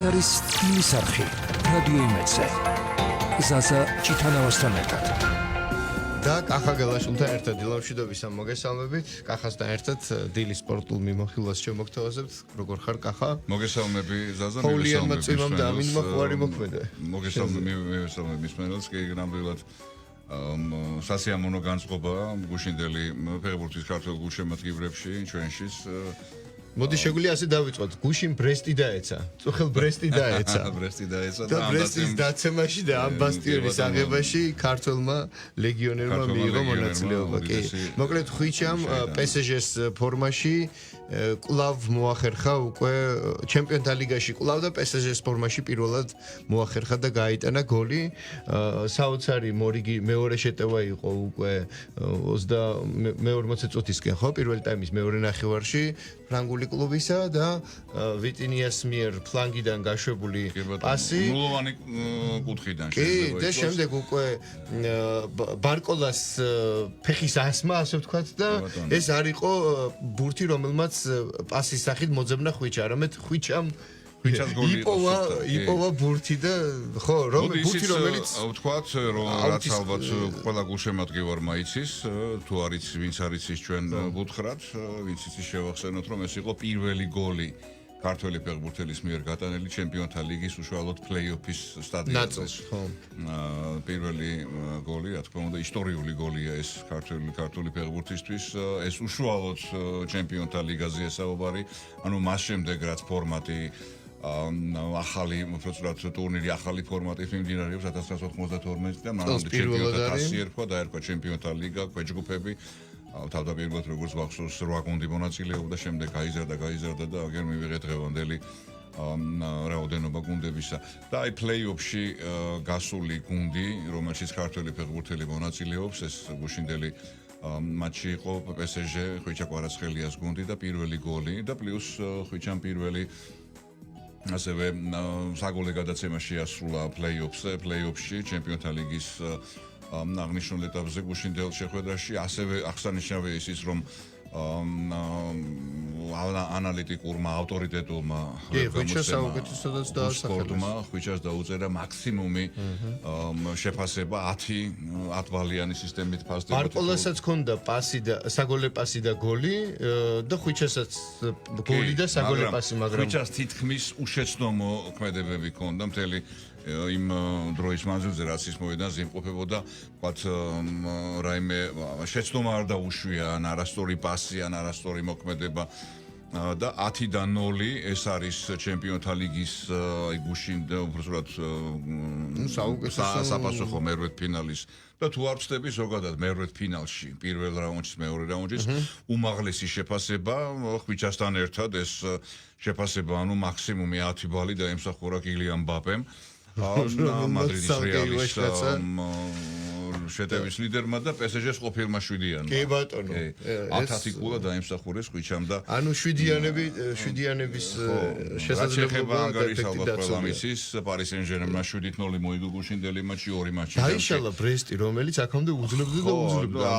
არის სტილის არხი რადიო იმედზე. ზაზა ჭიტანავასთან ერთად. და კახა გელაშვილთან ერთად დილამშვიდობისა მოგესალმებით. კახასთან ერთად დილის სპორტულ მიმოხილვას შემოგთავაზებთ. როგორ ხარ კახა? მოგესალმები ზაზა, მოგესალმებით. წვიმამ და ამინმა ხوارი მოქმედა. მოგესალმებით მისმენელს, კი ნამდვილად სასიამოვნო განწყობა გუშინდელი ფეხბურთის ქართულ გულშემატკივრებში ჩვენშიც. მოდი შეგვიძლია ასე დავიწყოთ. გუშინ ბრესტი დაეცა. წუხელ ბრესტი დაეცა. ბრესტი დაეცა და ბრესტის დაცემაში და ამ ბასტიონის აღებაში ქართველმა ლეგიონერმა მიიღო მონაწილეობა. კი. მოკლედ ხვიჩამ PSG-ს ფორმაში კლავ მოახერხა უკვე ჩემპიონთა ლიგაში კლავ და PSG-ს ფორმაში პირველად მოახერხა და გაიტანა გოლი. საოცარი მორიგი მეორე შეტევა იყო უკვე 22 წუთისკენ, ხო? პირველი ტაიმის მეორე ნახევარში ფრანგული კლუბისა და ვიტინიას მიერ ფლანგიდან გაშვებული პასი ნულოვანი კუთხიდან კი და შემდეგ უკვე ბარკოლას ფეხის ასმა ასე ვთქვათ და ეს არ იყო ბურთი რომელმაც პასის სახით მოძებნა ხვიჩა არამედ ხვიჩამ იპოვა ბურთი და ხო ბურთი რომელიც ვთქვათ რომ რაც ალბათ ყველა გულშემატკივარმა იცის თუ არის ვინც არის ის ჩვენ ვუთხრათ ვინც იცის შევახსენოთ რომ ეს იყო პირველი გოლი ქართველი ფეხბურთელის მიერ გატანილი ჩემპიონთა ლიგის უშუალოდ პლეი-ოფის სტადიონზე ხო პირველი გოლი რა თქმა უნდა ისტორიული გოლია ეს ქართული ფეხბურთისთვის ეს უშუალოდ ჩემპიონთა ლიგაზე ესაუბარი ანუ მას შემდეგ რაც ფორმატი ახალი უბრალოდ ტურნირი ახალი ფორმატით მიმდინარეობს 1992 და მანამდე ჩემპიონთა თასი ერქვა და ერქვა ჩემპიონთა ლიგა ქვეჯგუფები თავდაპირველად როგორც ვახსოვს 8 გუნდი მონაწილეობდა შემდეგ გაიზარდა და აგერ მივიღეთ დღევანდელი რაოდენობა გუნდებისა და აი პლეი-ოფში გასული გუნდი რომელშიც ქართველი ფეხბურთელი მონაწილეობს ეს გუშინდელი მატჩი იყო PSG ხვიჩა კვარაცხელიას გუნდი და პირველი გოლი და პლუს ხვიჩამ პირველი ასევე საგოლე გადაცემა შეასრულა პლეი-ოფში ჩემპიონთა ლიგის აღნიშნულ ეტაპზე გუშინდელ შეხვედრაში ასევე აღსანიშნავია ის რომ ანალიტიკურმა ავტორიტეტულმა სპორტმა ხვიჩას დაუწერა მაქსიმუმი შეფასება 10 ბალიანი სისტემით ფასდება. ბარკოლასაც ჰქონდა პასი და საგოლე პასი და გოლი და ხვიჩასაც გოლი და საგოლე პასი მაგრამ ხვიჩას თითქმის უშეცდომო ქმედებები ჰქონდა მთელი იმ დროის მანძილზე რაც ის მოედანს იმყოფებოდა ვთქვათ რაიმე შეცდომა არ დაუშვია ან არასწორი პასი ან არასწორი მოქმედება და 10-დან 0 ეს არის ჩემპიონთა ლიგის აი გუშინ უბრალოდ საპასუხო მერვედ ფინალის და თუ არ ვწდები ზოგადად მერვედ ფინალში პირველ რაუნდში მეორე რაუნდში უმაღლესი შეფასება ხვიჩასთან ერთად ეს შეფასება ანუ მაქსიმუმი 10 ბალი და ემსახურა კილიან მბაპემ მადრიდის რეალის შეტევის ლიდერმა და PSG-ს ყოფილმა 7-იანი. კი ბატონო. 10 კულა დაიმსახურეს ხვიჩამ და ანუ 7-იანების შესაძლებლობა ანგარის ალბათ ყველა მისის Paris Saint-Germain 7-0 მოიგო გუშინდელი მატჩი 2 მატჩი. დაიშალა ბრესტი რომელიც აქამდე უძლებდა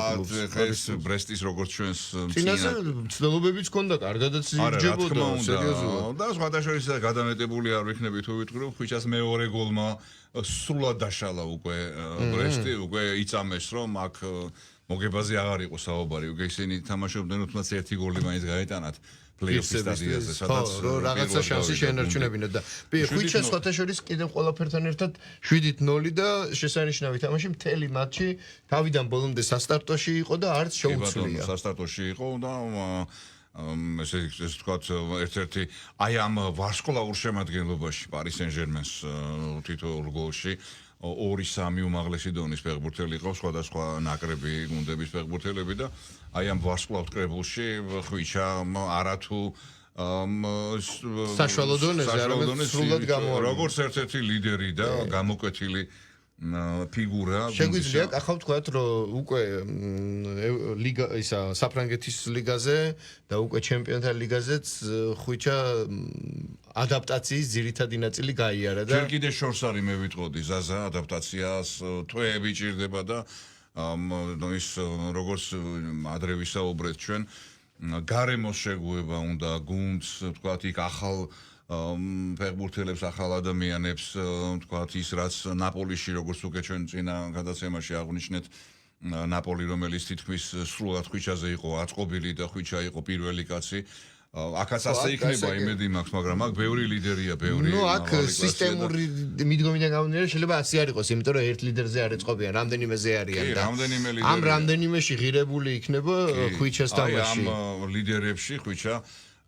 ეს ბრესტის როგორც ჩვენს წინაზე ცდილობებიც ჰქონდა კარგადაც იბჯებოდა სერიოზულად. და სხვადასხვა გადამეტებული არ ვიქნები თუ ვიტყვი რომ ხვიჩას მეორე გოლმა სრულად დაშალა უკვე ბრესტი უკვე იწამეს რომ აქ მოგებაზე აღარ იყო საუბარი უკვე ისინი თამაშობდნენ თუმცა ერთი გოლი მაინც გაეტანათ პლეი-ოფის სტადიონზე სადაც რაღაცა შანსი შეენარჩუნებინათ და ხვიჩა სხვათა შორის კიდევ ყველაფერთან ერთად 7-0 და შესანიშნავი თამაში მთელი მატჩი თავიდან ბოლომდე სასტარტოში იყო და არც შეუცვლია სასტარტოში იყო და ესე ვთქვათ ერთ-ერთი აი ამ ვარსკვლავურ შემადგენლობაში Paris Saint-Germain-ს თითოეულ გოლში 2-3 უმაღლესი დონის ფეხბურთელი იყო სხვადასხვა ნაკრები გუნდების ფეხბურთელები და აი ამ ვარსკვლავ კრებულში ხვიჩა არათუ საშუალო დონეზე არამედ სრულად გამოაჩინა როგორც ერთ-ერთი ლიდერი და გამოკვეთილი ფიგურა შეგვიძლია ახლა ვთქვათ რომ უკვე ლიგა ისა საფრანგეთის ლიგაზე და უკვე ჩემპიონთა ლიგაზეც ხვიჩა ადაპტაციის ძირითადი ნაწილი გაიარა და ჯერ კიდე შორს არის მე ვიტყოდი ზაზა ადაპტაციას თვეები ჭირდება და ის როგორც ადრე ვისაუბრეთ ჩვენ გარემოს შეგუება უნდა გუნდს ვთქვათ იქ ახალ ფეხბურთელებს, ახალ ადამიანებს, თქვათ ის რაც ნაპოლიში როგორც უკვე ჩვენ წინა გადაცემაში აღვნიშნეთ ნაპოლი რომელიც თითქმის სრულად ხვიჩაზე იყო აწყობილი და ხვიჩა იყო პირველი კაცი აქაც ასე იქნება იმედი მაქვს მაგრამ აქ ბევრი ლიდერია ბევრი ნუ აქ სისტემური მიდგომიდან გამომდინარე შეიძლება ასე არ იყოს იმიტომ რომ ერთ ლიდერზე არ ეწყობიან რამდენიმეზე არიან და ამ რამდენიმეში ღირებული იქნება ხვიჩას თამაში ამ ლიდერებში ხვიჩა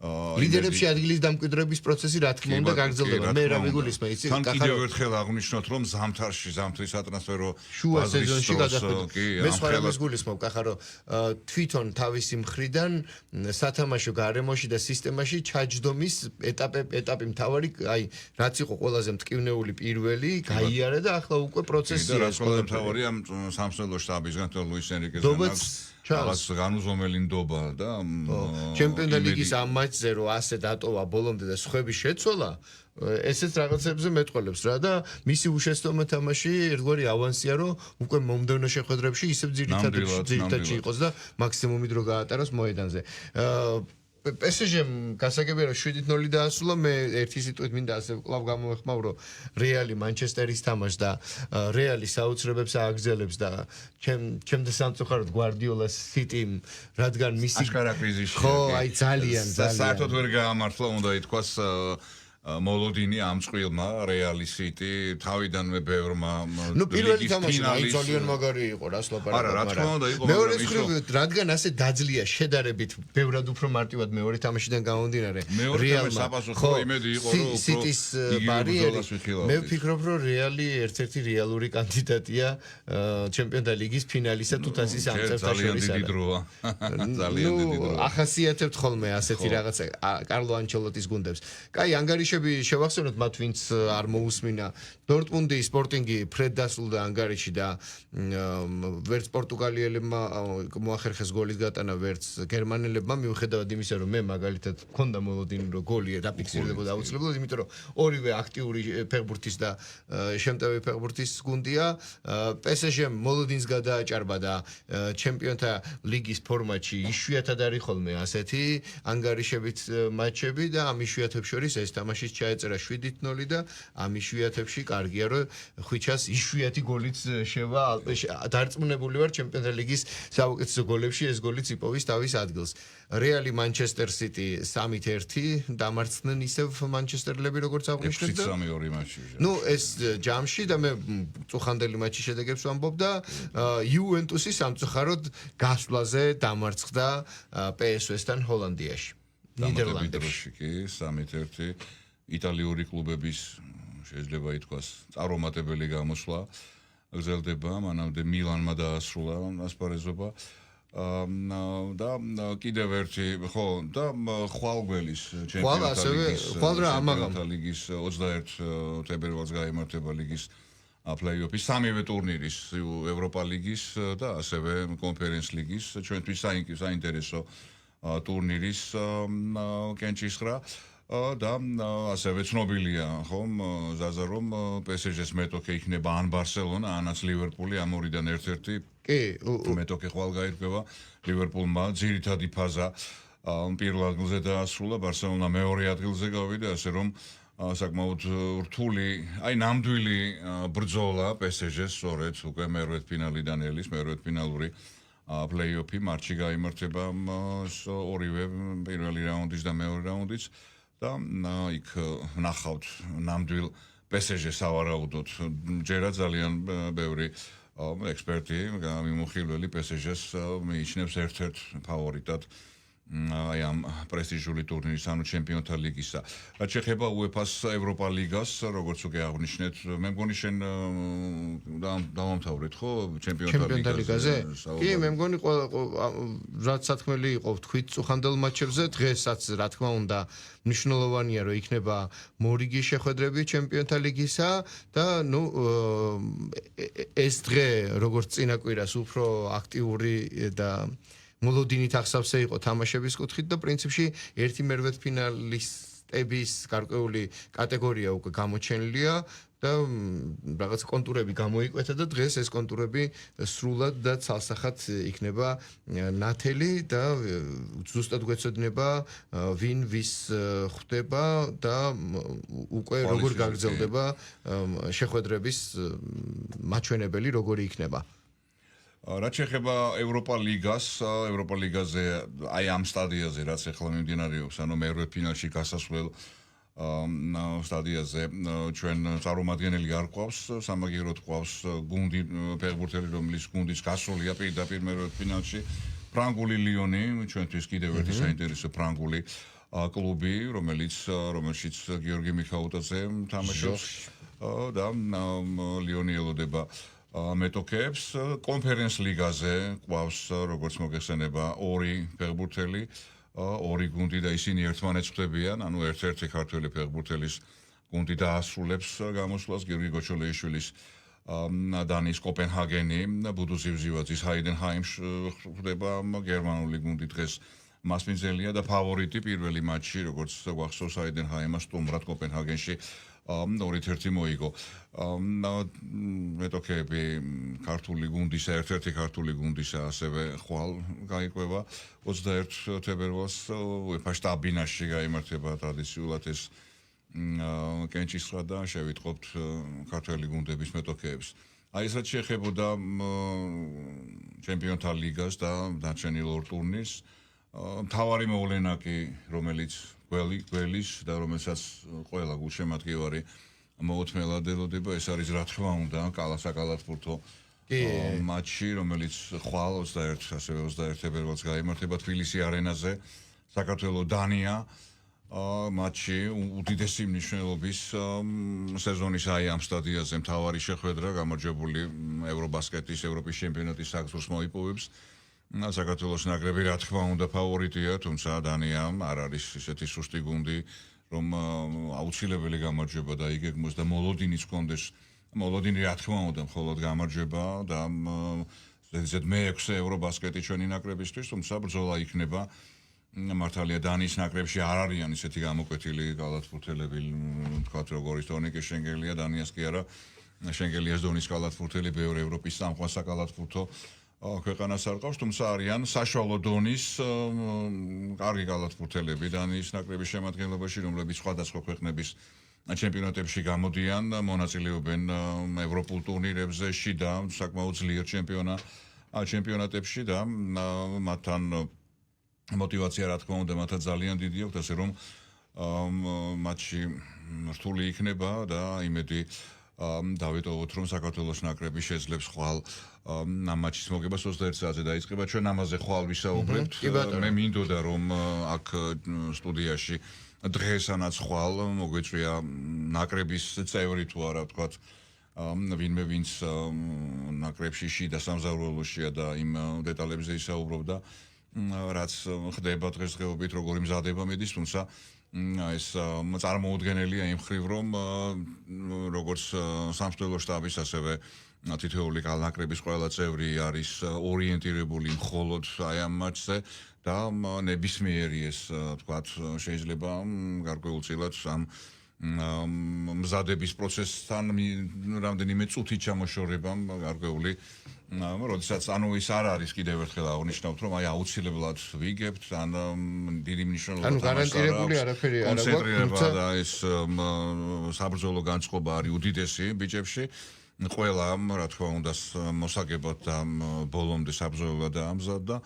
ლიდერებში ადგილის დამკვიდრების პროცესი რა თქმა უნდა გაგრძელდება მე რა მეგულისმა იცი თან კიდევ ერთხელ აღვნიშნოთ რომ ზამთრის სატრანსფერო შუა სეზონში გადახვედი მე სხვა რამეს გულისხმობ კახარო თვითონ თავისი მხრიდან სათამაშო გარემოში და სისტემაში ჩაჯდომის ეტაპი მთავარი აი რაც იყო ყველაზე მტკივნეული პირველი გაიარა და ახლა უკვე პროცესია ეს ყველა მთავარი ამ სამსწავლო შტაბისგან თო ლუის ენრიკეს რაღაც განუზომელი ნდობა და ჩემპიონთა ლიგის ამ მატჩზე რო ასე დატოვა ბოლომდე და სხვები შეცვალა ესეც რაღაცებზე მეტყოლებს რა და მისი უშეცდომი თამაში ერთგვარი ავანსია რომ უკვე მომდევნო შეხვედრებში ისევ ძირითადში იყოს და მაქსიმუმი დრო გაატაროს მოედანზე PSG-მ გასაგებია რომ 7-0 დაასრულა მე ერთი სიტყვით მინდა ასე კლავ გამოვეხმავრო რეალი მანჩესტერის თამაშს და რეალი საოცრებებს ააგზელებს და ჩემდა სამწუხაროდ გვარდიოლას სიტიმ რადგან მისი აშკარა კრიზისში ხო აი ძალიან საერთოდ ვერ გაამართლა უნდა ითქვას მოლოდინი ამწყვილმა რეალი სიტი თავიდანვე ბევრმა ნუ პირველი თამაში აი ძალიან მაგარი იყო რა სლაპარაკო არა რა თქმა უნდა იყო მეორე მხრივ რადგან ასე დაძლია შედარებით ბევრად უფრო მარტივად მეორე თამაშიდან გამომდინარე რეალმა საპასუხო იმედი იყო რომ სიტის ბარიერი მე ვფიქრობ რომ რეალი ერთ-ერთი რეალური კანდიდატია ჩემპიონთა ლიგის ფინალისა თუ თასის ამწევთა შორის ძალიან დიდი დროა ძალიან დიდი დროა ახასიათებთ ხოლმე ასეთი რაღაცა კარლო ანჩელოტის გუნდებს კაი ანგარიშები შევახსენოთ მათ ვინც არ მოусმინა დორტმუნდი სპორტინგი ფრედ დასულდა ანგარიში და ვერც პორტუგალიელებმა მოახერხეს გოლის გატანა ვერც გერმანელებმა მიუხედავად იმისა რომ მე მაგალითად მქონდა მოლოდინი რომ გოლი დაფიქსირდებოდა აუცილებლად იმიტომ რომ ორივე აქტიური ფეხბურთის და შემტევი ფეხბურთის გუნდია PSG-მ მოლოდინს გადააჭარბა და ჩემპიონთა ლიგის ფორმატში იშვიათად არის ხოლმე ასეთი ანგარიშებით მატჩები და ამ იშვიათებს შორის ეს თამაშიც ჩაეწერა 7-0 და ამ იშვიათებში კარგია რომ ხვიჩას იშვიათი გოლიც შევა დარწმუნებული ვარ ჩემპიონთა ლიგის საუკეთესო გოლებში ეს გოლიც იპოვის თავის ადგილს რეალი მანჩესტერ სიტი 3-1 დამარცხდნენ ისევ მანჩესტერლები როგორც აღვნიშნეთ და 3-2 მატჩი ნუ ეს ჯამში და მე წუხანდელი მატჩის შედეგებს ვამბობ და იუვენტუსი სამწუხაროდ გასვლაზე დამარცხდა PSV-სთან ჰოლანდიაში ნიდერლანდებში კი 3-1 იტალიური კლუბების შეიძლება ითქვას წარუმატებელი გამოსვლა გრძელდება მანამდე მილანმა დაასრულა ასპარეზობა და კიდევ ერთი ხო და ხვალგველის ჩემპიონთა ლიგის 21 თებერვალს გაიმართება ლიგის პლეიოფის სამივე ტურნირის ევროპა ლიგის და ასევე კონფერენს ლიგის ჩვენთვის საინტერესო ტურნირის კენჭისხრა და ასევე ცნობილია ხომ ზაზა რომ PSG-ს მეტოქე იქნება ან ბარსელონა ანაც ლივერპული ამ ორიდან ერთ-ერთი კი მეტოქე ხვალ გაირკვევა ლივერპულმა ძირითადი ფაზა პირველ ადგილზე დაასრულა ბარსელონა მეორე ადგილზე გავიდა ასე რომ საკმაოდ რთული აი ნამდვილი ბრძოლა PSG-ს სწორედ უკვე მერვედფინალიდან ელის მერვედფინალური პლეიოფი მარტში გაიმართება ორივე პირველი რაუნდის და მეორე რაუნდიც და იქ ნახავთ ნამდვილ PSG-ს ავარაუდოთ ჯერა ძალიან ბევრი ექსპერტი მიმოხილველი PSG-ს მიიჩნევს ერთ-ერთ ფავორიტად აი ამ პრესტიჟული ტურნირის ანუ ჩემპიონთა ლიგისა. რაც შეეხება UEFA-ს ევროპა ლიგას, როგორც უკვე აღვნიშნეთ, მე მგონი შენ დავამთავრეთ ხო ჩემპიონთა ლიგაზე? კი, მე მგონი რაც სათქმელი იყო თქვით წუხანდელ მატჩებზე, დღესაც რა თქმა უნდა მნიშვნელოვანია რომ იქნება მორიგი შეხვედრები ჩემპიონთა ლიგისა და ნუ ეს დღე როგორც წინა კვირას უფრო აქტიური და მოლოდინით ახსავსე იყო თამაშების კუთხით და პრინციპში ერთი მერვედფინალის სტების გარკვეული კატეგორია უკვე გამოჩენილია და რაღაც კონტურები გამოიკვეთა და დღეს ეს კონტურები სრულად და ცალსახად იქნება ნათელი და ზუსტად გვეცოდნება ვინ ვის ხვდება და უკვე როგორ გაგრძელდება შეხვედრების მაჩვენებელი როგორი იქნება. რაც შეეხება ევროპა ლიგაზე აი ამ სტადიაზე რაც ახლა მიმდინარეობს, ანუ მერვე ფინალში გასასვლელ სტადიაზე ჩვენ წარმომადგენელი არ გვყავს, სამაგიეროდ გვყავს გუნდი ფეხბურთელი, რომლის გუნდის გასულია პირდაპირ მერვე ფინალში, ფრანგული ლიონი, ჩვენთვის კიდევ ერთი საინტერესო ფრანგული კლუბი, რომელშიც გიორგი მიხაუტაძე თამაშობს და ლიონი ელოდება მეტოქეებს. კონფერენს ლიგაზე გვყავს, როგორც მოგეხსენება, ორი ფეხბურთელი, ორი გუნდი და ისინი ერთმანეთს ხვდებიან, ანუ ერთ-ერთი ქართველი ფეხბურთელის გუნდი დაასრულებს გამოსვლას, გიორგი გოჩოლეიშვილის დანიის კოპენჰაგენი, ბუდუ ზივზივაძის ჰაიდენჰაიმს ხვდება გერმანული გუნდი დღეს მასპინძელია და ფავორიტი პირველი მატჩი, როგორც გვახსოვს ჰაიდენჰაიმმა სტუმრად კოპენჰაგენში 2-1 მოიგო. მეტოქეები ქართული გუნდისა, ერთ-ერთი ქართული გუნდისა ასევე ხვალ გაიყვება 21 თებერვალს UEFA-ში დაბინაში გაიმართება ტრადიციულად ეს კენჭისყრა და შევიტყობთ ქართველი გუნდების მეტოქეებს. აი ეს რაც შეეხებოდა ჩემპიონთა ლიგას და დარჩენილ ორ ტურნირს, მთავარი მოვლენა კი, რომელიც გველის და რომელსაც ყველა გულშემატკივარი მოუთმელად ელოდება, ეს არის რა თქმა უნდა კალათბურთო მატჩი, რომელიც ხვალ 21 თებერვალს გაიმართება თბილისის არენაზე, საქართველოს დანია მატჩი უდიდესი მნიშვნელობის სეზონის აი ამ სტადიაზე მთავარი შეხვედრა გამარჯვებული ევრობასკეტის ევროპის ჩემპიონატის საგზურს მოიპოვებს. საქართველოს ნაკრები რა თქმა უნდა ფავორიტია, თუმცა დანია არ არის ისეთი სუსტი გუნდი, რომ აუცილებელი გამარჯვება დაიგეგმოს და მოლოდინიც კონდეს. მოლოდინი რა თქმა უნდა მხოლოდ გამარჯვება და ზედიზედ მე-6 ევრობასკეტი ჩვენი ნაკრებისთვის, თუმცა ბრძოლა იქნება. მართალია დანიის ნაკრებში არ არიან ისეთი გამოკვეთილი კალათბურთელები, თქვათ როგორც ტონიკე შენგელია, დანიას კი არა. შენგელიას დონის კალათბურთელი ბევრი ევროპის სამყარო საკალათბურთო ქვეყანას არ ყავს, თუმცა არიან საშუალო დონის კარგი კალათბურთელები დანიის ნაკრების შემადგენლობაში, რომლებიც სხვადასხვა ქვეყნების ჩემპიონატებში გამოდიან, მონაწილეობენ ევროპულ ტურნირებზე, შიდა საკმაოდ ძლიერ ჩემპიონატებში და მათთან мотивация რა თქმა უნდა მათაც ძალიან დიდი აქვს, ასე რომ მატჩი რთული იქნება და იმედი დავიტოვოთ, რომ საქართველოს ნაკრები შეძლებს ხვალ ამ მატჩის მოგებას 21 საათზე დაიწყება. ჩვენ ამაზე ხვალ ვისაუბრებთ. მე მინდოდა რომ აქ სტუდიაში დღესანაც ხვალ მოგვეწვია ნაკრების წევრი თუ არა ვთქვათ ვინმე ვინც ნაკრებში შიდა სამზარეულოშია და იმ დეტალებზე ისაუბრობდა. რაც ხდება დღესდღეობით, როგორი მზადება მიდის, თუმცა ეს წარმოუდგენელია იმ ხრივ, რომ როგორც სამსწავლო შტაბის, ასევე თითოეული კალათბურთის ყველა წევრი არის ორიენტირებული მხოლოდ აი ამ მატჩზე და ნებისმიერი ეს თქვათ შეიძლება გარკვეულწილად ამ მზადების პროცესთან რამდენიმე წუთით ჩამოშორება გარკვეული როდესაც ანუ ის არ არის კიდევ ერთხელ აღნიშნავთ რომ აი აუცილებლად ვიგებთ ან დიდი მნიშვნელობა ანუ გარანტირებული არაფერი არ აქვს თუმცა და ეს საბრძოლო განწყობა არის უდიდესი ბიჭებში ყველა რა თქმა უნდა მოსაგებად და ბოლომდე საბრძოლოა დაამზადდა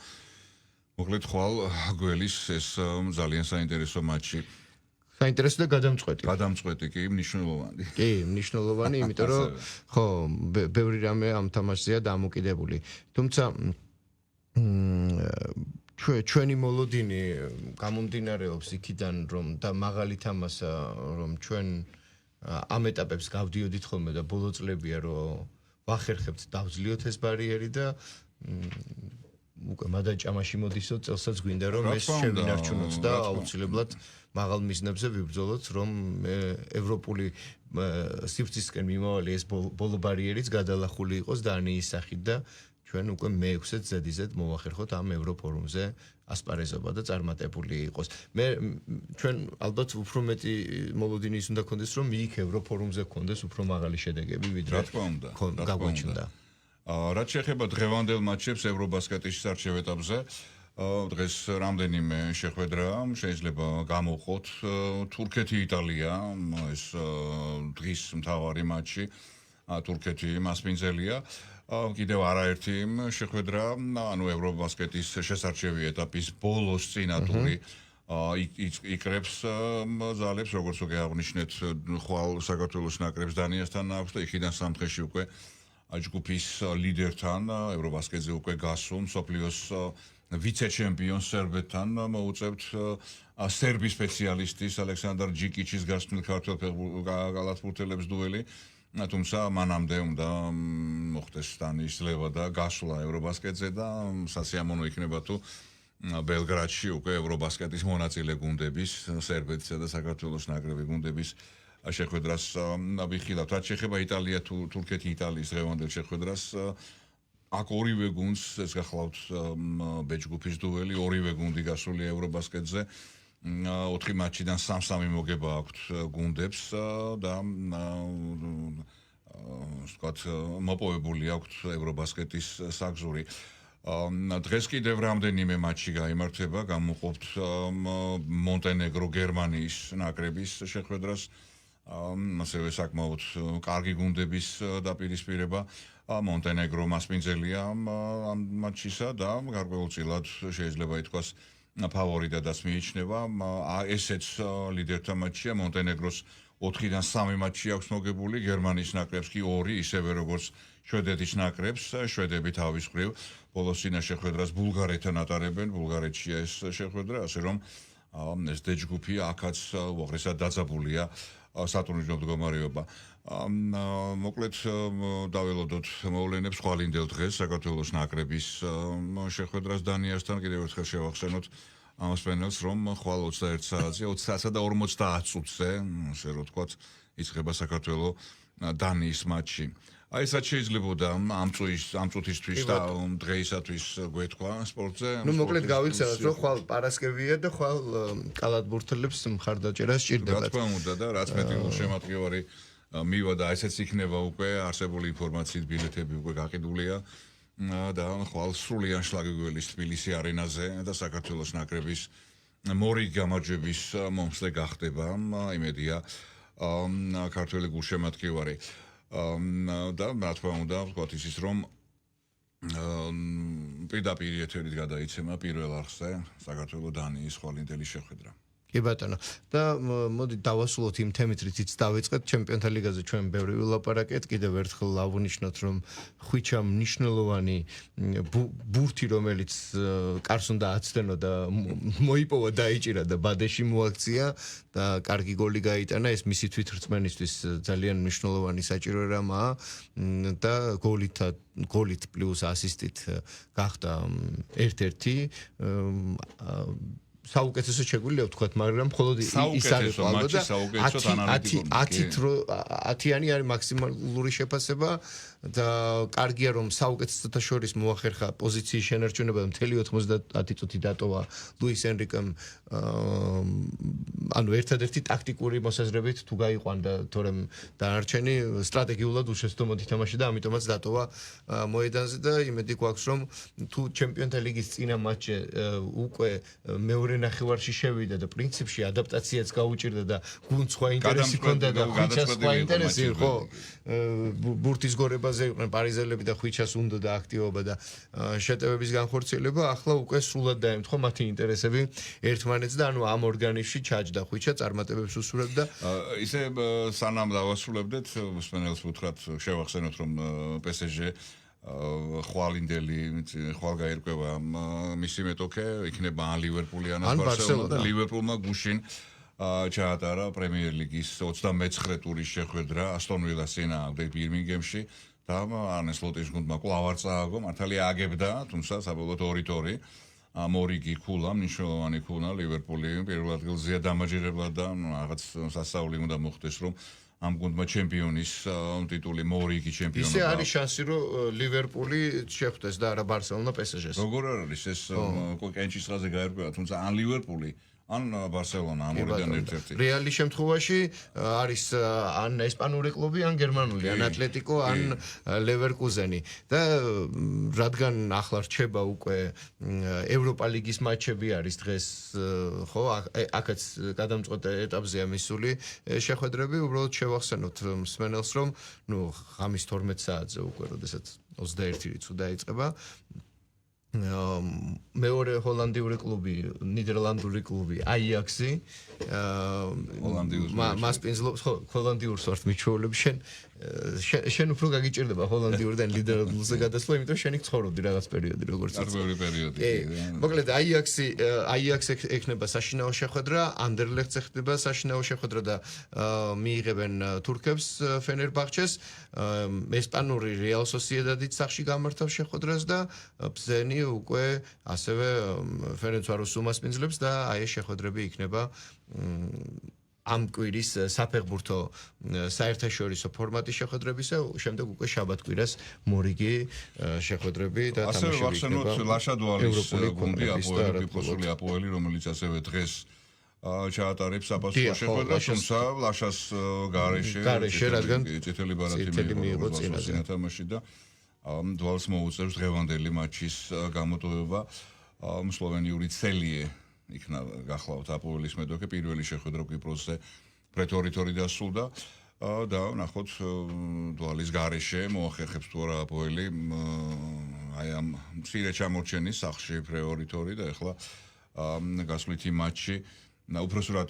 მოკლედ ხვალ გველის ეს ძალიან საინტერესო მატჩი საინტერესო და გადამწყვეტი კი მნიშვნელოვანი. კი, მნიშვნელოვანი, იმიტომ რომ ხო, ბევრი რამე ამ თამაშზეა დამოკიდებული. თუმცა ჩვენი მოლოდინი გამომდინარეობს იქიდან რომ და მაღალი თამასა რომ ჩვენ ამ ეტაპებს გავდიოდით ხოლმე და ბოლო წლებია რომ ვახერხებთ დავძლიოთ ეს ბარიერი და უკვე მადაჭამაში მოდისო წელსაც გვინდა რომ ეს შევინარჩუნოთ და აუცილებლად მაღალ მიზნებზე ვიბრძოლოთ რომ ევროპული სივრცისკენ მიმავალი ეს ბოლო ბარიერიც გადალახული იყოს დანიის სახით და ჩვენ უკვე მე-6 ზედიზედ მოვახერხოთ ამ ევროფორუმზე ასპარეზობა და წარმატებული იყოს. ჩვენ ალბათ უფრო მეტი მოლოდინი ის უნდა გქონდეს, რომ იქ ევროფორუმზე გქონდეს უფრო მაღალი შედეგები, ვიდრე გაგვაჩნდა. რაც შეეხება დღევანდელ მატჩებს ევრობასკეტის სარჩევ ეტაპზე, დღეს რამდენიმე შეხვედრა შეიძლება გამოვყოთ თურქეთი-იტალია, ეს დღის მთავარი მატჩი, თურქეთი მასპინძელია. კიდევ არაერთი შეხვედრა, ანუ ევრობასკეტის შესარჩევი ეტაპის ბოლოს წინა ტური იკრებს ზალებს, როგორც უკვე აღნიშნეთ, ხვალ საქართველოს ნაკრებს დანიასთან აქვს და იქიდან სამხეში უკვე ჯგუფის ლიდერთან ევრობასკეტზე უკვე გასულ მსოფლიოს ვიცე-ჩემპიონს სერბეთთან მოუწევთ სერბი სპეციალისტის ალექსანდრ ჯიკიჩის გასულ ქართველ გალათბურთელებს დუელი. თუმცა მანამდე უნდა მოხდეს დანის ძლევა და გასვლა ევრობასკეტზე და სასიამოვნო იქნება თუ ბელგრადში უკვე ევრობასკეტის მონაწილე გუნდების სერბეთისა და საქართველოს ნაკრები გუნდების შეხვედრას ვიხილავთ. რაც შეეხება იტალია თუ თურქეთი-იტალიის დღევანდელ შეხვედრას, აქ ორივე გუნდს ეს გახლავთ ბეჯგუფის დუელი, ორივე გუნდი გასულია ევრობასკეტზე. 4 მატჩიდან 3-3 მოგება აქვთ გუნდებს და ვთქვათ მოპოვებული აქვთ ევრობასკეტის საგზური. დღეს კიდევ რამდენიმე მატჩი გაიმართება, გამოვყოფთ მონტენეგრო გერმანიის ნაკრების შეხვედრას. ასევე საკმაოდ კარგი გუნდების დაპირისპირება. მონტენეგრო მასპინძელია ამ მატჩისა და გარკვეულწილად შეიძლება ითქვას ფავორიტადაც მიიჩნევა. ესეც ლიდერთა მატჩია, მონტენეგროს 4-დან 3 მატჩი აქვს მოგებული, გერმანიის ნაკრებს კი 2, ისევე როგორც შვედეთის ნაკრებს. შვედები თავის მხრივ ბოლოს წინა შეხვედრას ბულგარეთთან ატარებენ, ბულგარეთშია ეს შეხვედრა, ასე რომ ეს დეჯგუფი აქაც უაღრესად დაძაბულია სატურნირო მდგომარეობა. მოკლედ დაველოდოთ მოვლენებს ხვალინდელ დღეს საქართველოს ნაკრების შეხვედრას დანიასთან. კიდევ ერთხელ შევახსენოთ ამ სპენელს, რომ ხვალ 21 საათზე, 20 საათსა და 50 წუთზე, ასე რომ ვთქვათ, იწყება საქართველოს დანიის მატჩი. ეს რაც შეიძლებოდა ამ წუთისთვის და დღეისათვის გვეთქვა სპორტზე. მოკლედ გავიქცევთ, რომ ხვალ პარასკევია და ხვალ კალათბურთელებს მხარდაჭერა სჭირდებათ. რა თქმა უნდა და რაც მეტი შემატკივარი მივა და ესეც იქნება უკვე არსებული ინფორმაციით ბილეთები უკვე გაყიდულია და ხვალ სრულიან შლაგიგველის თბილისი არენაზე და საქართველოს ნაკრების მორიგ გამარჯვების მომსვლე გახდება. იმედია ქართველი გულშემატკივარი. და რა თქმა უნდა, ვთქვათ ისიც, რომ პირდაპირ ეთერით გადაიცემა პირველ არხზე საქართველოს დანიის ხვალინდელი შეხვედრა. კი ბატონო. და მოდი დავასრულოთ იმ თემით, რითიც დავიწყეთ ჩემპიონთა ლიგაზე ჩვენ ბევრი ვილაპარაკეთ. კიდევ ერთხელ აღვნიშნოთ, რომ ხვიჩა მნიშვნელოვანი ბურთი, რომელიც კარს უნდა აცდენო და მოიპოვა, დაიჭირა და ბადეში მოაქცია და კარგი გოლი გაიტანა. ეს მისი თვითრწმენისთვის ძალიან მნიშვნელოვანი საჭირო რამაა და გოლით პლუს ასისტით გახდა ერთ-ერთი საუკეთესო შეგვიძლია ვთქვათ, მაგრამ მხოლოდ ის არის ყალბა და 10-იანი არის მაქსიმალური შეფასება და კარგია რომ საუკეთესოთა შორის მოახერხა პოზიციის შენარჩუნება და მთელი 90 წუთი დატოვა ლუის ენრიკემ ანუ ერთადერთი ტაქტიკური მოსაზრებით თუ გაიყვანდა, თორემ დანარჩენი სტრატეგიულად უშეცდომოდ ითამაშა და ამიტომაც დატოვა მოედანზე და იმედი გვაქვს რომ თუ ჩემპიონთა ლიგის წინა მატჩზე უკვე მეორე ნახევარში შევიდა და პრინციპში ადაპტაციაც გაუჭირდა და გუნდ სხვა ინტერესი ჰქონდა და ხვიჩას სხვა ინტერესი იყო ბურთის გორებაზე იყვნენ პარიზელები და ხვიჩას უნდა და აქტივობა და შეტევების განხორციელება ახლა უკვე სრულად დაემთხვა მათი ინტერესები ერთმანეთს და ანუ ამ ორგანიზში ჩაჯდა ხვიჩა წარმატებებს უსურვებდა ისე სანამ დავასრულებდეთ სპენელს ვუთხრათ შევახსენოთ რომ PSG ხვალინდელი ხვალ გაირკვევა მისი მეტოქე იქნება ან ლივერპული ან ბარსელონა და ლივერპულმა გუშინ ჩაატარა პრემიერ ლიგის 29 ტურის შეხვედრა ასტონ ვილას წინააღმდეგ ბირმინგემში და არნე სლოტის გუნდმა კვლავ არ წააგო მართალია აგებდა თუმცა საბოლოოდ 2-2 მორიგი ქულა მნიშვნელოვანი ქულა ლივერპული პირველ ადგილზეა დამაჯერებლად და რაღაც სასწაული უნდა მოხდეს რომ ამ გუნდმა ჩემპიონის ტიტული, მორიგი ჩემპიონობა. ისე არის შანსი, რომ ლივერპული შეხვდეს და არა ბარსელონა PSG-ს. როგორ არ არის ეს კენჭის ხაზზე გაერკვევა, თუმცა ან ლივერპული ან ბარსელონა ამ ორიდან ერთ-ერთი. რეალის შემთხვევაში არის ან ესპანური კლუბი, ან გერმანული, ან ატლეტიკო, ან ლევერკუზენი და რადგან ახლა რჩება უკვე ევროპა ლიგის მატჩები არის დღეს, ხო, აქაც გადამწყვეტ ეტაპზეა მისული შეხვედრები, უბრალოდ შევახსენოთ მსმენელს, რომ ნუ ღამის 12 საათზე უკვე, როდესაც 21 რიცხვი დაიწყება მეორე ჰოლანდიური კლუბი, ნიდერლანდური კლუბი აიაქსი მას პინძლობს ჰოლანდიურს ვართ მიჩვეულები შენ უფრო გაგიჭირდება ჰოლანდიურიდან ნიდერლანდზე გადასვლა, იმიტომ შენი ცხოვრობდი რაღაც პერიოდი როგორც არის ბევრი პერიოდი. მოკლედ აიაქსი ექნება საშინაო შეხვედრა, ანდერლეხტს ექნება საშინაო შეხვედრა და მიიღებენ თურქებს ფენერბახჩეს, ესპანური რეალ სოსიედადით სახში გამართავს შეხვედრას და ბზენი უკვე ასევე ფერენცვაროს უმასპინძლებს და აი ეს შეხვედრები იქნება ამ კვირის საფეხბურთო საერთაშორისო ფორმატის შეხვედრებისა, შემდეგ უკვე შაბათ-კვირას მორიგი შეხვედრები და თამაშები იქნება. ახსენოთ ლაშადვალის გუნდი აპოელი, აპოელი, რომელიც ასევე დღეს ჩაატარებს საფასურო შეხვედრას, თუმცა ლაშას გარეშე რადგან წითელი ბარათი მიიღო წინა თამაში და დვალს მოუწევს დღევანდელი მატჩის გამოტოვება. სლოვენიური ცელიე იქნა გახლავთ აპოელის მედოქე, პირველი შეხვედრა კვიპროსზე პრეტორიტორი დასრულდა და ნახოთ დვალის გარეშე მოახერხებს თუ არა აპოელი აი ამ მცირე ჩამორჩენის სახში პრეტორიტორი და ეხლა გასვლითი მატჩი უпроსურად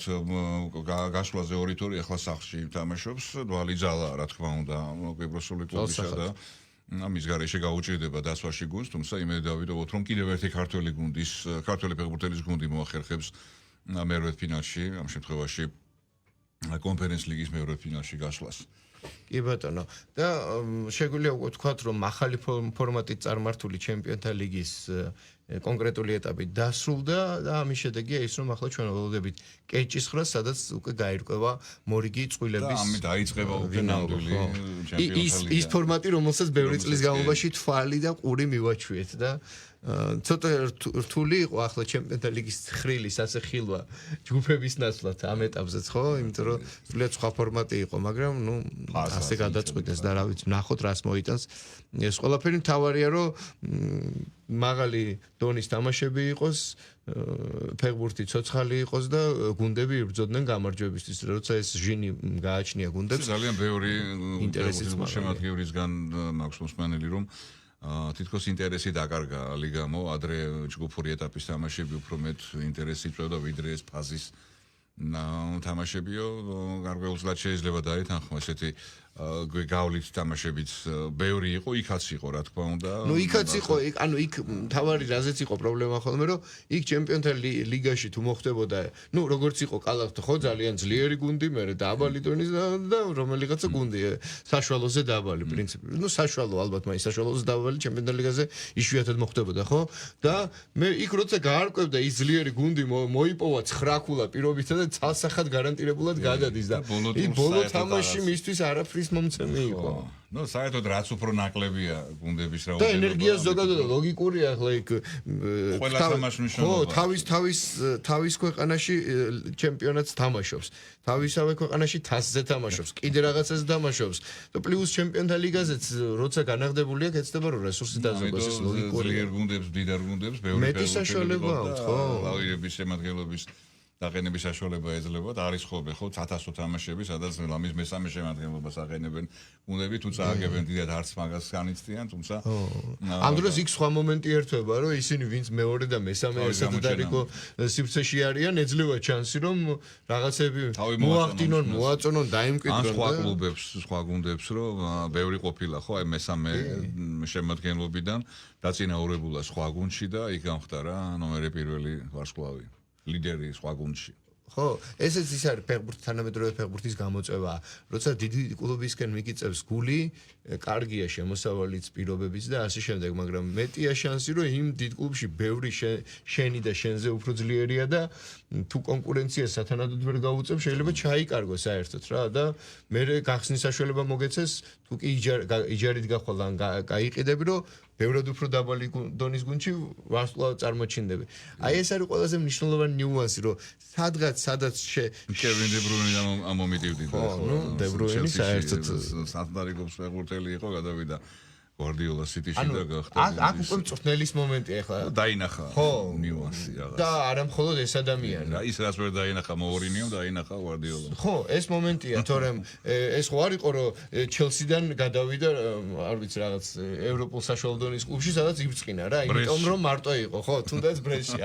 გასვლაზე ორი თორი ახლა სახში თამაშობს, დვალი ძალა რა თქმა უნდა კვიპროსული კლუბისა და ამის გარეშე გაუჭირდება დასვაში გუნდს, თუმცა იმედი დავიდობთ, რომ კიდევ ერთი ქართველი ფეხბურთელის გუნდი მოახერხებს მერვედ ფინალში, ამ შემთხვევაში კონფერენს ლიგის მერვედ ფინალში გასვლას. კი ბატონო. და შეგვიძლია უკვე ვთქვათ, რომ ახალი ფორმატით წარმართული ჩემპიონთა ლიგის კონკრეტული ეტაპი დასრულდა და ამის შედეგია ის, რომ ახლა ჩვენ ველოდებით კენჭისხრას, სადაც უკვე გაირკვევა მორიგი წყვილების და ამით დაიწყება ფინალური ჩემპიონთა ლიგა. ის ფორმატი, რომელსაც ბევრი წლის განმავლობაში თვალი და ყური მივაჩვიეთ და ცოტა რთული იყო ახლა ჩემპიონთა ლიგის ხრილის ასე ხილვა ჯგუფების ნაცვლად ამ ეტაპზეც, ხო? იმიტომ რომ სულიად სხვა ფორმატი იყო, მაგრამ ნუ ასე გადაწყვიტეს და რა ვიცი, ნახოთ რას მოიტანს. ეს ყველაფერი მთავარია, რომ მაღალი დონის თამაშები იყოს, ფეხბურთი ცოცხალი იყოს და გუნდები იბრძოდნენ გამარჯვებისთვის, როცა ეს ჟინი გააჩნია გუნდებს. ძალიან ბევრი ინტერესის შემადგენლისგან მაქვს მოსმენელი, რომ თითქოს ინტერესი დაკარგა ლიგამო, ადრე ჯგუფური ეტაპის თამაშები უფრო მეტ ინტერესი იწვევდა ვიდრე ეს ფაზის თამაშებიო, გარკვეულწილად შეიძლება დაეთანხმა ესეთი გავლით თამაშებიც ბევრი იყო, იქაც იყო რა თქმა უნდა. ნუ იქაც იყო, ანუ იქ თავარი რაზეც იყო პრობლემა ხოლმე, რომ იქ ჩემპიონთა ლიგაში თუ მოხდებოდა, ნუ როგორც იყო კალათო, ხო, ძალიან ძლიერი გუნდი, მერე დაბალი დონის და რომელიღაცა გუნდი საშუალოზე დაბალი პრინციპი. ნუ საშუალო ალბათ, მაინც საშუალოზე დაბალი ჩემპიონთა ლიგაზე იშვიათად მოხდებოდა, ხო? და მე იქ როცა გაარკვევდა ის ძლიერი გუნდი მოიპოვა 9 ქულა პირობითა და ცალსახად გარანტირებულად გადადის და ის ბოლო თამაში მისთვის არაფრის მომცემი იყო. ნუ საერთოდ რაც უფრო ნაკლებია გუნდების რაოდენობა. და ენერგია ზოგადად ლოგიკურია ახლა იქ ყველა თამაშს მნიშვნელობა. ხო, თავის ქვეყანაში ჩემპიონატს თამაშობს. თავისავე ქვეყანაში თასზე თამაშობს. კიდე რაღაცას თამაშობს. და პლუს ჩემპიონთა ლიგაზეც როცა განაღდებული აქვს, ეცდება რომ რესურსი დაზოგოს, ეს ლოგიკურია. გუნდებს, დიდარ გუნდებს, ბევრი მეტი საშუალება აქვს, ხო? ლავირების შემადგენლობის დაყენების საშუალება ეძლებათ, არის ხოლმე ხო 1000 თამაშები, სადაც ლამის მესამე შემადგენლობას აყენებენ გუნდები, თუ წააგებენ დიდად არც მაგას განიცდიან, თუმცა ამ დროს იქ სხვა მომენტი ერთვება, რომ ისინი ვინც მეორე და მესამე ესადარიკო სივრცეში არიან, ეძლევა ჩანსი, რომ რაღაცები მოახდინონ, მოაწონონ, დაიმკვიდრონ სხვა კლუბებს, სხვა გუნდებს, რომ ბევრი ყოფილა ხო აი მესამე შემადგენლობიდან დაწინაურებულა სხვა გუნდში და იქ გამხდარა ნომერი პირველი ვარსკვლავი. ლიდერი სხვა გუნდში. ხო, ესეც ის არის თანამედროვე ფეხბურთის გამოწვევა. როცა დიდი კლუბისკენ მიგიწევს გული, კარგია შემოსავალიც პირობებიც და ასე შემდეგ, მაგრამ მეტია შანსი, რომ იმ დიდ კლუბში ბევრი შენი და შენზე უფრო ძლიერია და თუ კონკურენცია სათანადოდ ვერ გაუწევ, შეიძლება ჩაიკარგო საერთოდ რა და მე გახსნის საშუალება მოგეცეს, თუ კი იჯარით გახვალ ან გაიყიდები, რომ ბევრად უფრო დაბალი დონის გუნდში ვარსკვლავად წარმოჩინდები. აი ეს არის ყველაზე მნიშვნელოვანი ნიუანსი, რომ სადაც კევინ დე ბრუინი ამომიტივდით. ნუ დე ბრუინი საერთოდ სანტარიგობს ფეხბურთელი იყო, გადავიდა გვარდიოლა სიტიში და გახდა. აქ უკვე მწვრთნელის მომენტია ახლა. დაინახა ნიუანსი რაღაც. და არა მხოლოდ ეს ადამიანი. ის რაც ვერ დაინახა მორინიო, დაინახა გვარდიოლა. ხო, ეს მომენტია, თორემ ეს ხო არ იყო, რომ ჩელსიდან გადავიდა, არ ვიცი, რაღაც ევროპულ საშუალო დონის კლუბში, სადაც იბწყინა რა, იმიტომ რომ მარტო იყო, ხო, თუნდაც ბრესტში,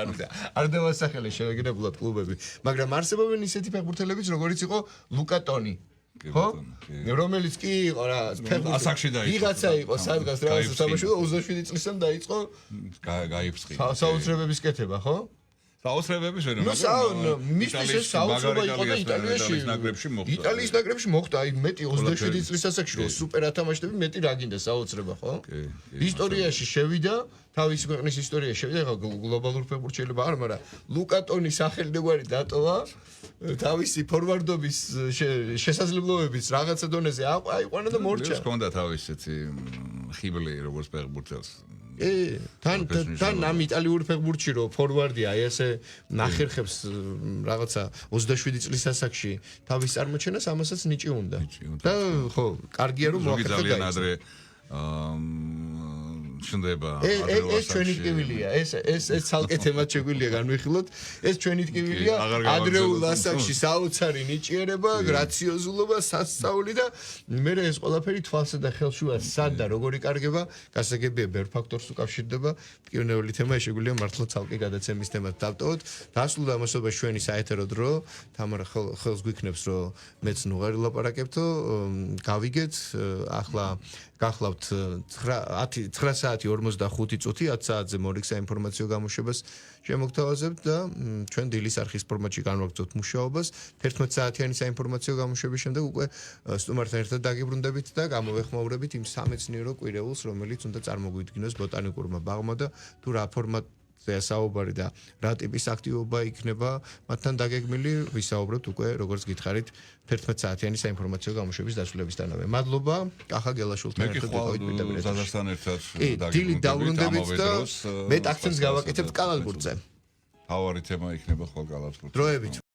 არ დავასახელე შევეგებულად კლუბები, მაგრამ არსებობენ ისეთი ფეხბურთელებიც, როგორიც იყო ლუკა ტონი. ხო? რომელიც კი იყო რა, ასაკში დაიწყო. ვიღაცა იყო სადღაც რაღაცა საბაშო 27 წლისამ დაიწყო გაიფსხი. საოცრებების კეთება, ხო? საოცრებების ვერ მისთვის ეს საოცრება იყო და იტალიის ნაკრებში მოხდა. იტალიის ნაკრებში მოხდა, აი მეტი 27 წლის ასაკში რო სუპერ ათამაშდები, მეტი რა გინდა საოცრება, ხო? ისტორიაში შევიდა, თავისი ქვეყნის ისტორიაში შევიდა, ხა გლობალურ ფეხბურთში შეიძლება არ, მაგრამ ლუკა ტონის სახელმდებარი დატოვა თავისი ფორვარდობის შესაძლებლობების რაღაცა დონეზე აიყვანა და მორჩა. ეს ჰქონდა თავისი ესეთი ხიბლი როგორც ფეხბურთელს. თან ამ იტალიური ფეხბურთში რო ფორვარდია აი ესე ნახერხებს რაღაცა 27 წლის ასაკში თავის წარმოჩენას ამასაც ნიჭი უნდა. და ხო, კარგია რომ მოახერხა ძალიან ადრე ჩნდება ეს ჩვენი ტკივილია, ეს ცალკე თემად შეგვიძლია განვიხილოთ. ეს ჩვენი ტკივილია ადრეულ ასაკში საოცარი ნიჭიერება, გრაციოზულობა, სასწაული და მე ეს ყველაფერი თვალსა და ხელშუა სად და როგორი კარგება, გასაგებია ბევრ ფაქტორს უკავშირდება. ტკივნეული თემა შეგვიძლია მართლა ცალკე გადაცემის თემად დავტოვოთ. დასრულდა ამასობაში ჩვენი საეთერო დრო. თამარა ხელს გვიქნებს რომ მეც ნუღარი ლაპარაკებთო, გავიგეთ ახლა გახლავთ 9 საათი 45 წუთი 10 საათზე მორიგ საინფორმაციო გამოშვებას შემოგთავაზებთ და ჩვენ დილის არხის ფორმატში განვაგრძობთ მუშაობას 11 საათიანი საინფორმაციო გამოშვების შემდეგ უკვე სტუმართან ერთად დაგიბრუნდებით და გამოვეხმაურებით იმ სამეცნიერო კვირეულს რომელიც უნდა წარმოგვიდგინოს ბოტანიკურმა ბაღმა და თუ რა ფორმატზეა საუბარი და რა ტიპის აქტივობა იქნება მათთან დაგეგმილი ვისაუბრებთ უკვე როგორც გითხარით 11 საათიანი საინფორმაციო გამოშვების დასრულებისთანავე. მადლობა კახა გელაშვილთან ერთად ვიყავით პირდაპირ ეთერში. ზაზართან ერთად დილით დავბრუნდებით და მე აქცენტს გავაკეთებთ კალათბურთზე. თავარი თემა იქნება ხოლ კალათბურთზე. დროებით